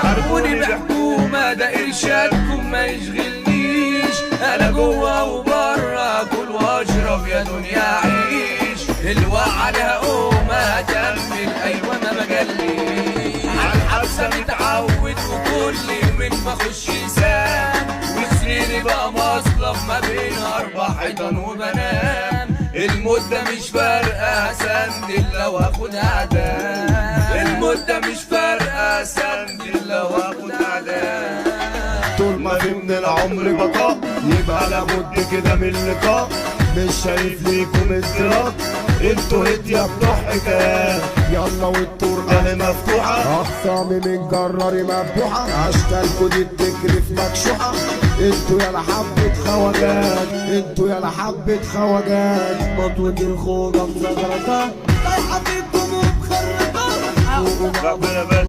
حبوني بحكومة ده إرشادكم ما يشغلنيش، أنا جوا وبرا كل وأشرب يا دنيا عيش، الوقعة عليها قومة هكمل أيوة ما بجليش، عالحبسة متعود وكل يومين بخش لسان، وسريري بقى مصلب ما بين 4 حيطان وبنام، المدة مش فارقة سندل لو هاخد اعدام، المدة مش فارقة سندل لو هاخد اعدام. طول ما في من العمر بقاء يبقى لابد كده من اللقاء، مش شايف ليكم انطلاق، انتوا هدية بتوع حكايات، يلا والطور انا مفتوحة، اخصامي من جراري مفتوحة، اشكالكوا دي بتكرف مكشوحة، انتوا يالا حبة خواجات، انتوا يالا حبة خواجات، مطوة الخوجة مزغرطة، طايحة فيكم ومخرطة